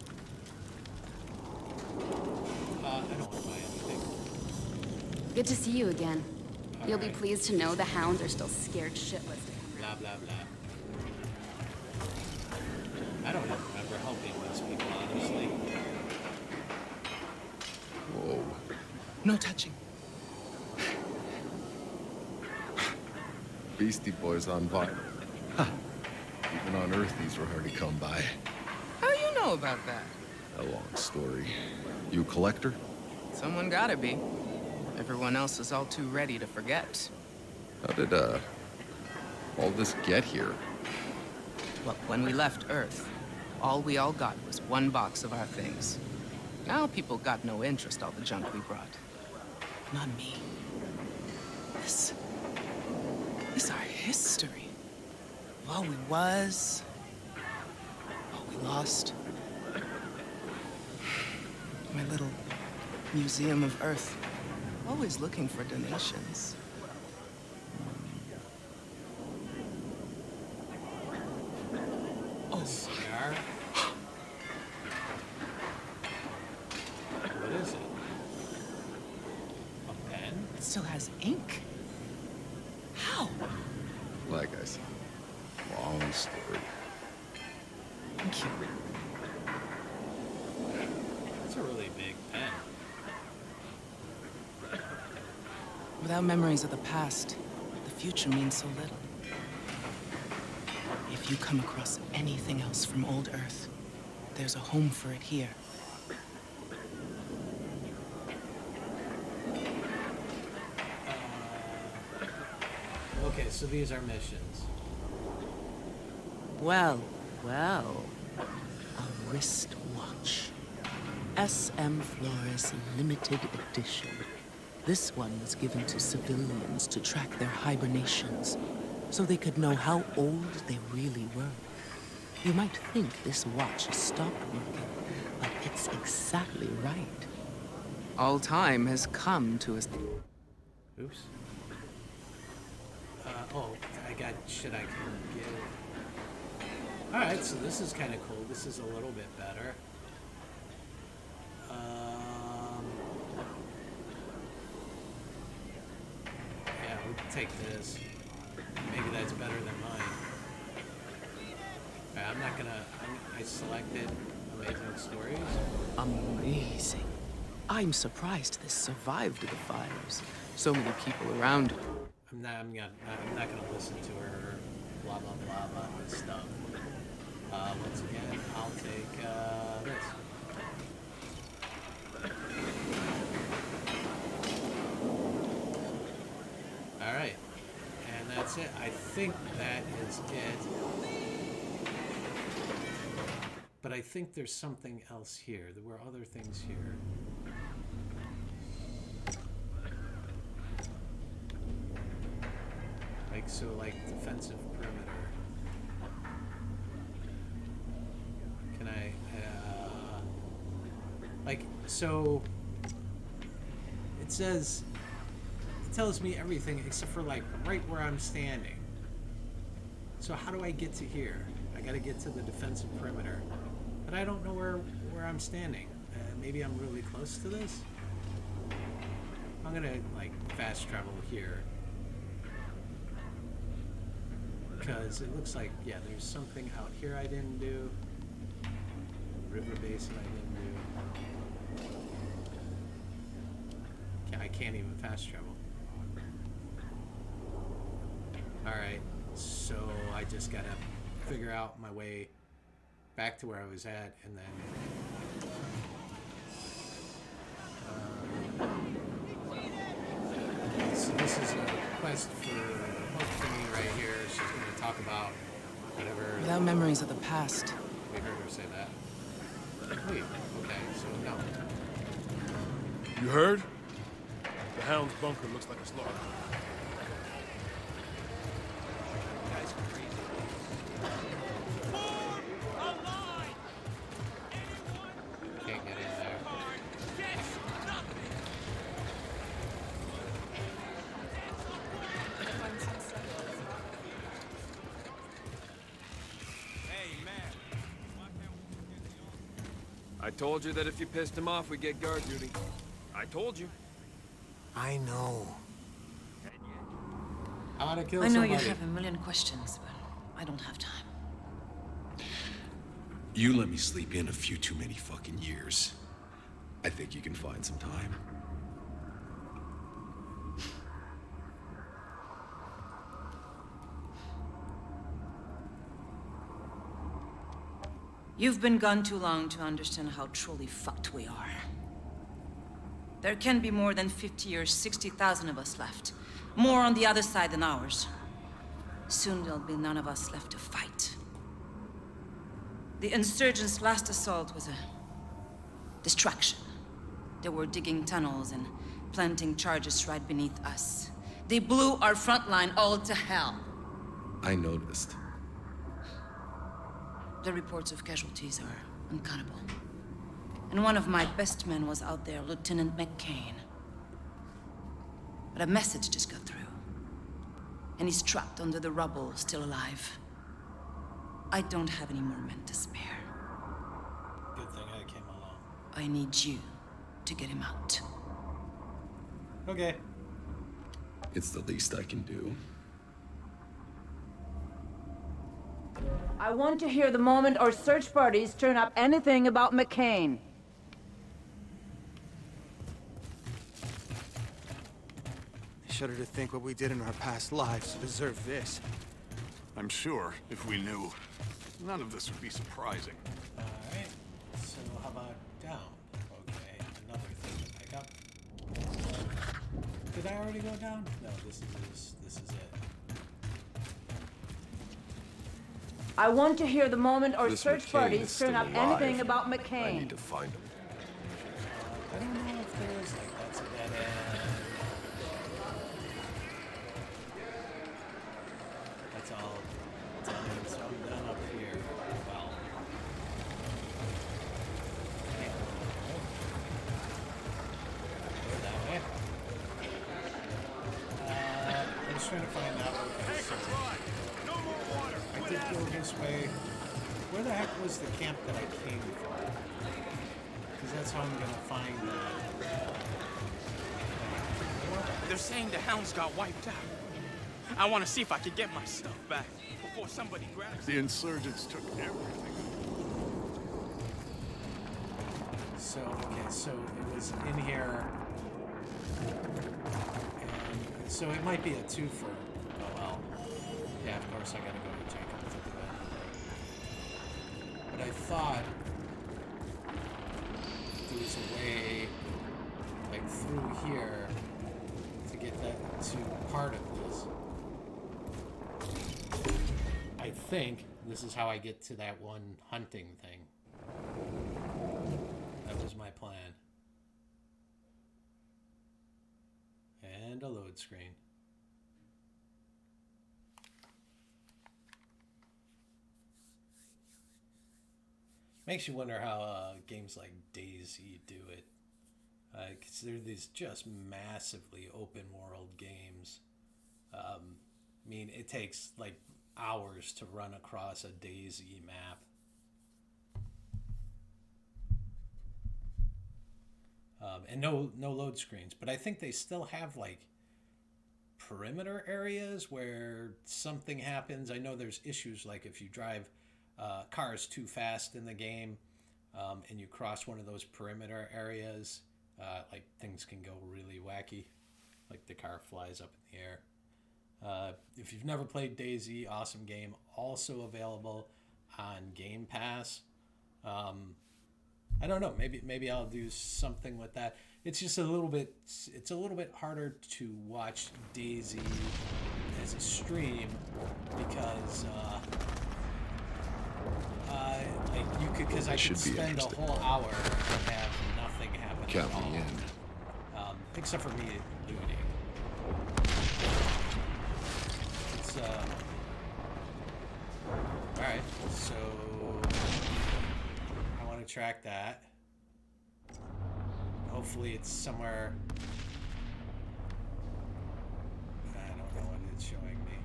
I don't want to buy anything. Good to see you again. All You'll be right. pleased to know the hounds are still scared shitless to come Blah, around. blah, blah. I don't even remember helping these people, honestly. Whoa. No touching. Beastie Boys on vinyl. Even on Earth, these were hard to come by. How you know about that? A long story. You a collector? Someone gotta be. Everyone else is all too ready to forget. How did, all this get here? Well, when we left Earth, all we all got was one box of our things. Now people got no interest all the junk we brought. Not me. This our history. Of all we was, all we lost. My little museum of Earth. Always looking for donations. A cigar? What is it? A pen? It still has ink. How? Like I said, long story. Thank you. It's a really big pen. Without memories of the past, the future means so little. If you come across anything else from old Earth, there's a home for it here. Okay, so these are missions. Well, well. A wristwatch. SM Flores limited edition. This one was given to civilians to track their hibernations, so they could know how old they really were. You might think this watch has stopped working, but it's exactly right. All time has come to us. Oops. Oh, I got shit I can give. Alright, so this is kind of cool. This is a little bit better. Yeah, we'll take this. Maybe that's better than mine. Alright, I'm not gonna... I selected Amazing Stories. Amazing. I'm surprised this survived the fires. So many people around. I'm not gonna listen to her blah blah blah about this stuff. Once again, I'll take this. All right, and that's it. I think that is it. But I think there's something else here. There were other things here. Like defensive perimeter. like, so it says, it tells me everything except for like right where I'm standing. So how do I get to here? I gotta get to the defensive perimeter, but I don't know where I'm standing. Maybe I'm really close to this. I'm gonna like fast travel here because it looks like, yeah, there's something out here I didn't do. River basin I didn't do. I can't even fast travel. Alright, so I just gotta figure out my way back to where I was at, and then so this is a quest for me right here. She's gonna talk about whatever. Without memories of the past. We heard her say that. Wait, okay, so no. You heard? The Hound's bunker looks like a slaughter. Guys are crazy. Can't get in there. I told you that if you pissed him off, we'd get guard duty. I told you. I know. I want to kill I know somebody. you have a million questions, but I don't have time. You let me sleep in a few too many fucking years. I think you can find some time. You've been gone too long to understand how truly fucked we are. There can be more than 50 or 60,000 of us left. More on the other side than ours. Soon there'll be none of us left to fight. The insurgents' last assault was a distraction. They were digging tunnels and planting charges right beneath us. They blew our front line all to hell. I noticed. The reports of casualties are uncountable. And one of my best men was out there, Lieutenant McCain. But a message just got through. And he's trapped under the rubble, still alive. I don't have any more men to spare. Good thing I came along. I need you to get him out. Okay. It's the least I can do. I want to hear the moment our search parties turn up anything about McCain. I shudder to think what we did in our past lives to deserve this. I'm sure, if we knew, none of this would be surprising. Alright, so how about down? Okay, another thing to pick up. Did I already go down? No, this is it. I want to hear the moment our This search McCain parties is turn still up alive. anything about I McCain. need to find him. I don't know if there is like that's a dead end. That's all. So I'm done up here. Well. Yeah. Go that way. I'm just trying to find out. No more water. I did go this way. Where the heck was the camp that I came from? Because that's how I'm gonna find that. They're saying the Hounds got wiped out. I want to see if I can get my stuff back before somebody grabs it. The insurgents took everything. So, okay, so it was in here. And so it might be a twofer. Oh well. Yeah, of course I gotta go to Jacob for that. But I thought there was a way, like through here, to get that to part of this. I think this is how I get to that one hunting thing. That was my plan. And a load screen. Makes you wonder how games like DayZ do it. Because they're these just massively open world games. I mean, it takes like hours to run across a DayZ map. And no load screens. But I think they still have like perimeter areas where something happens. I know there's issues like if you drive cars too fast in the game and you cross one of those perimeter areas, like things can go really wacky. Like the car flies up in the air. If you've never played DayZ, awesome game. Also available on Game Pass. I don't know. Maybe I'll do something with that. It's just a little bit. It's a little bit harder to watch DayZ as a stream because, like you could, because I could spend a whole hour and have nothing happen. Count me in. Except for me looting. It's all right. So I want to track that. Hopefully it's somewhere. I don't know what it's showing me.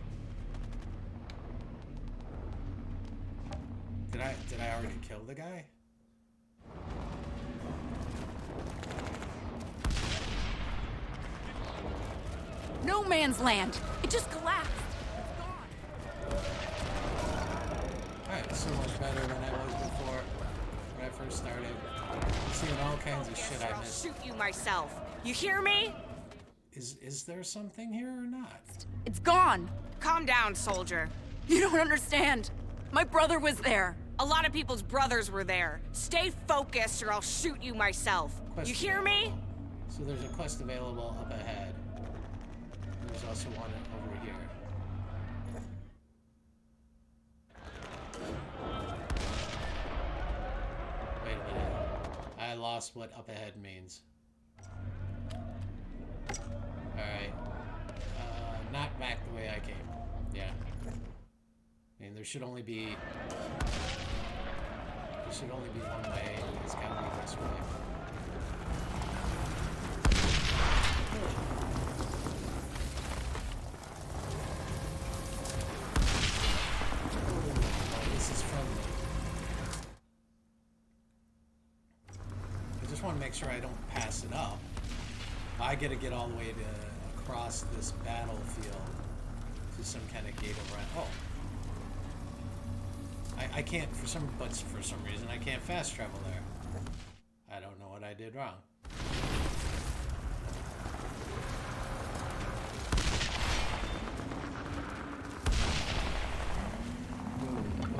Did I already kill the guy? No man's land. It just collapsed. Alright, so much better than I was before when I first started. I'm seeing all kinds of shit I missed. Shoot you myself. You hear me? Is there something here or not? It's gone. Calm down, soldier. You don't understand. My brother was there. A lot of people's brothers were there. Stay focused or I'll shoot you myself. You hear me? So there's a quest available up ahead. There's also one over here. Wait a minute. I lost what up ahead means. Alright. Not back the way I came. Yeah. I mean, there should only be one way. It's gotta be this way. Oh, this is friendly. I just want to make sure I don't pass it up. I gotta get all the way to across this battlefield to some kind of gate around. Oh. I can't, for some reason, I can't fast travel there. I don't know what I did wrong.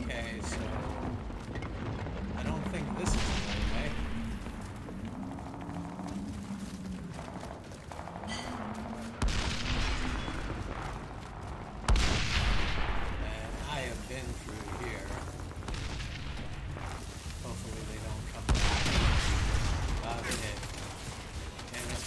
Okay, so I don't think this is the right way. And I have been through here. Hopefully they don't come back. They did. Damn it.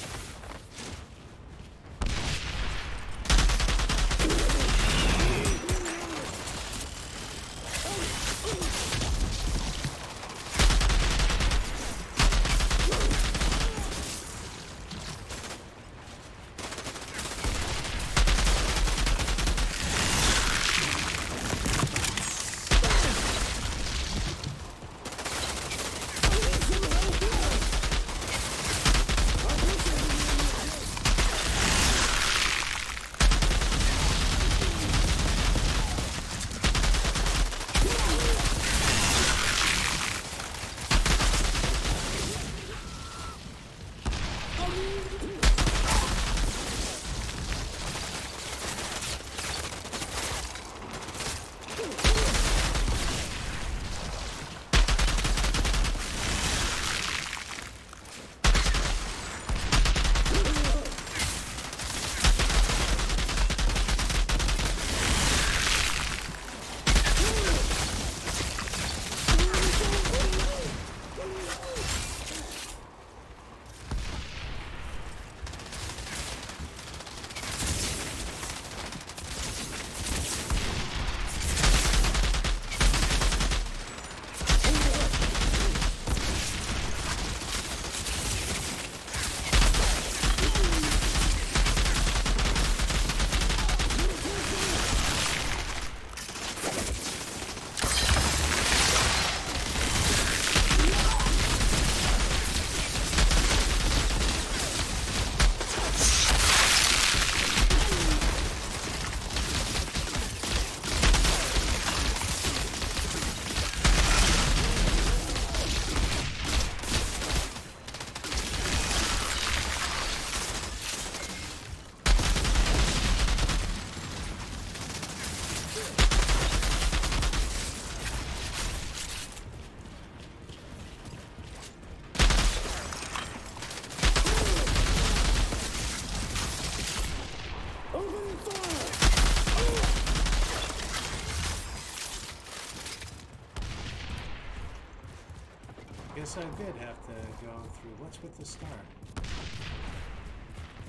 guess I did have to go through. What's with the star?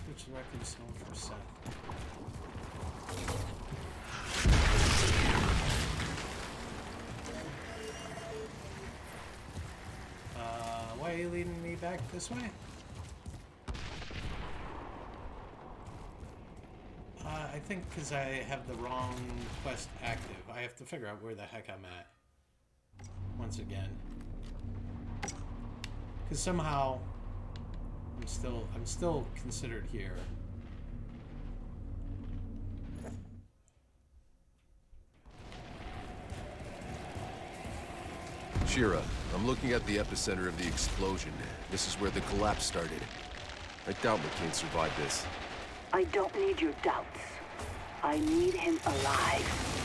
Which record sold for Seth? Why are you leading me back this way? I think because I have the wrong quest active. I have to figure out where the heck I'm at. Once again. Because somehow I'm still considered here. Shira, I'm looking at the epicenter of the explosion. This is where the collapse started. I doubt McCain survived this. I don't need your doubts. I need him alive.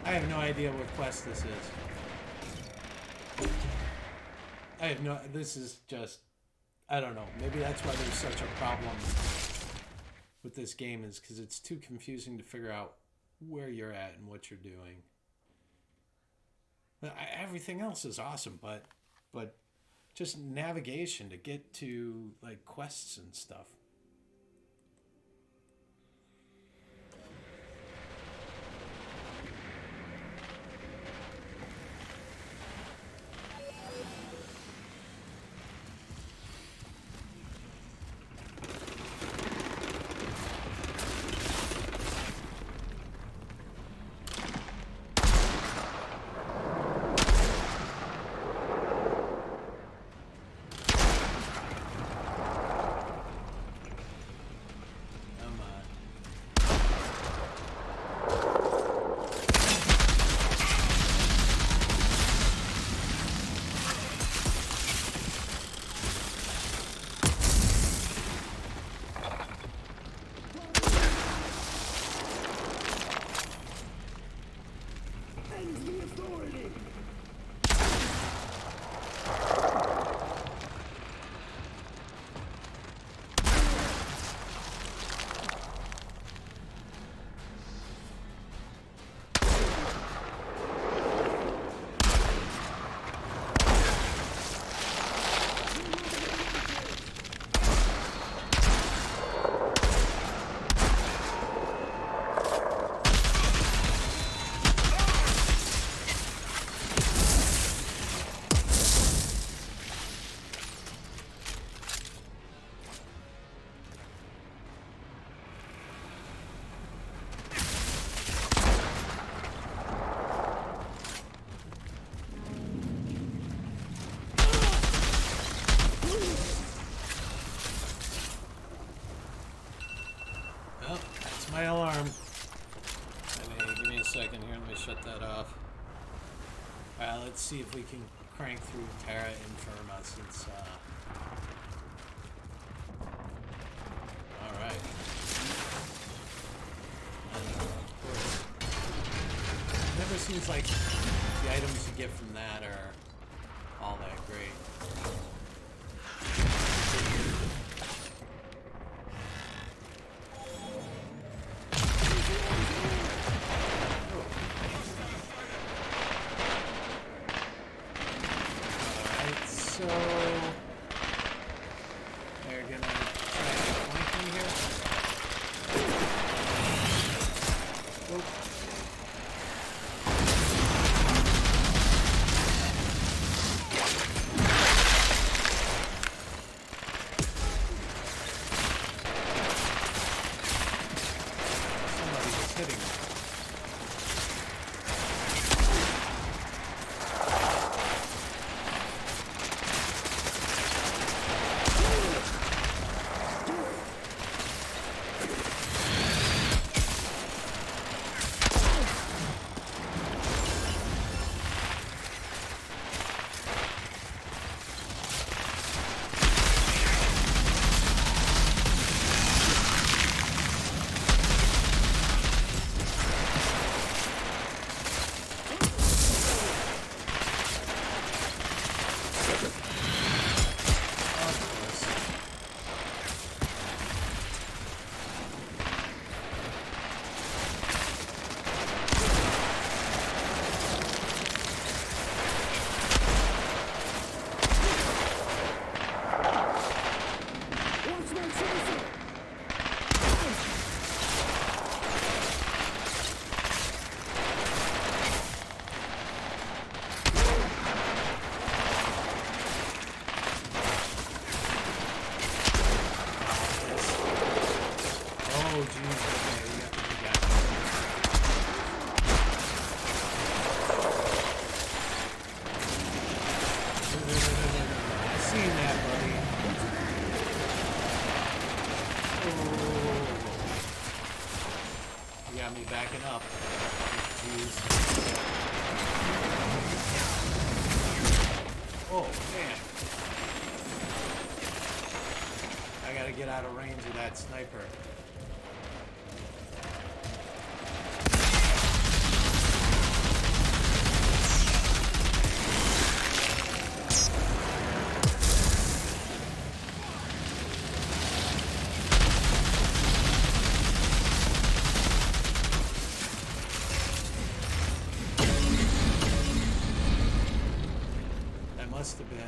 I have no idea what quest this is. This is just, I don't know. Maybe that's why there's such a problem with this game, is because it's too confusing to figure out where you're at and what you're doing. Everything else is awesome, but just navigation to get to like quests and stuff. My alarm. Give me a second here. Let me shut that off. Alright, let's see if we can crank through Terra Infirma since, alright. It never seems like the items you get from that are all that great. got me backing up. Jeez. Oh, man. I gotta get out of range of that sniper. That must have been...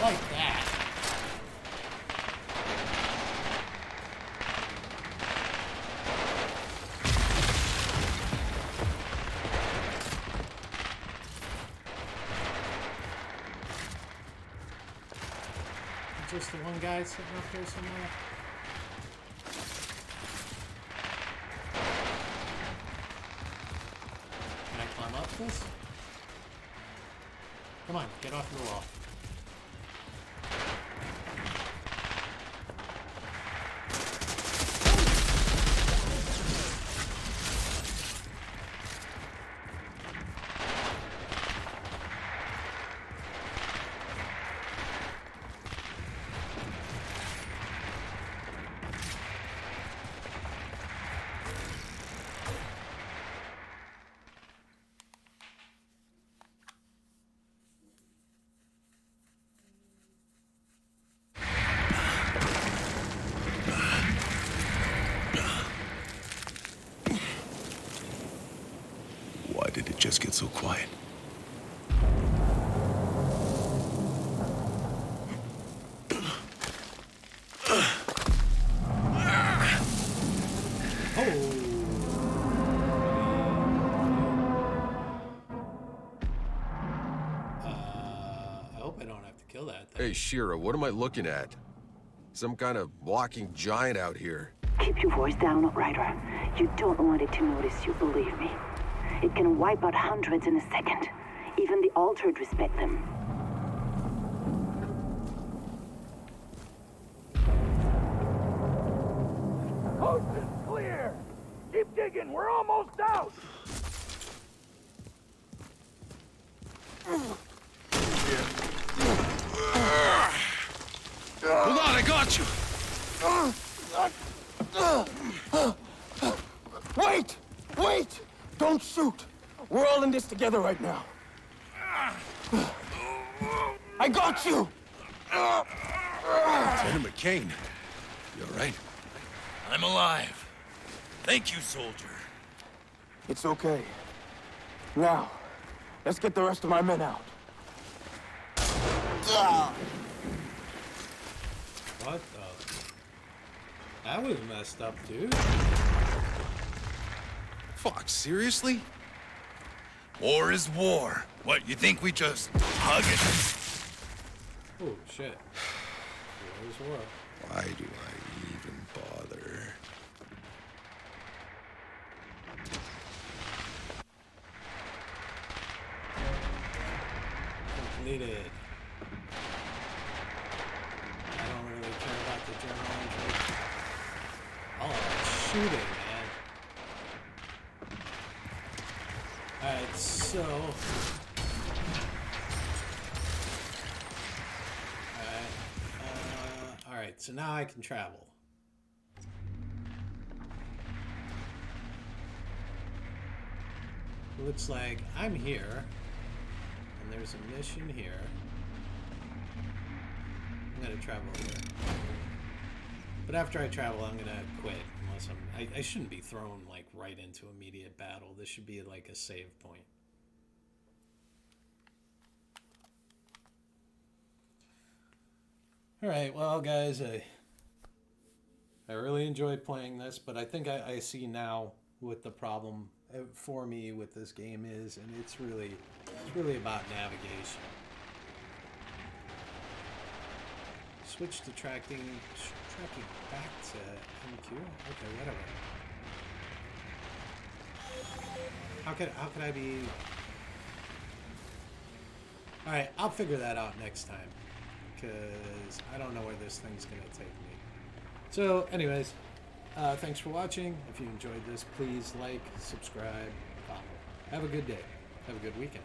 Like that. Just the one guy sitting up there somewhere. Can I climb up this? Come on, get off the wall. Why did it just get so quiet? I hope I don't have to kill that thing. Hey, Shira, what am I looking at? Some kind of walking giant out here. Keep your voice down, Outrider. You don't want it to notice you, believe me. It can wipe out hundreds in a second. Even the Altered respect them. Coast is clear! Keep digging, we're almost out! Hold on, I got you! Wait! Wait! Don't shoot! We're all in this together right now. I got you! Lieutenant McCain, you all right? I'm alive. Thank you, soldier. It's okay. Now, let's get the rest of my men out. What the? That was messed up, dude. Fuck, seriously? War is war. What, you think we just hug it? Oh, shit. War is war. Why do I even bother? Completed. I don't really care about the journal entry. Oh, shooting, man. Alright, so... Alright, Alright, so now I can travel. Looks like I'm here, and there's a mission here. I'm gonna travel here. But after I travel, I'm gonna quit, unless I shouldn't be thrown, like, right into immediate battle. This should be, like, a save point. Alright, well, guys, I really enjoyed playing this, but I think I see now what the problem for me with this game is, and it's really about navigation. Switch to tracking back to MQ? Okay, whatever. How could I be... Alright, I'll figure that out next time, because I don't know where this thing's gonna take me. So, anyways, thanks for watching. If you enjoyed this, please like, subscribe, follow. Have a good day. Have a good weekend.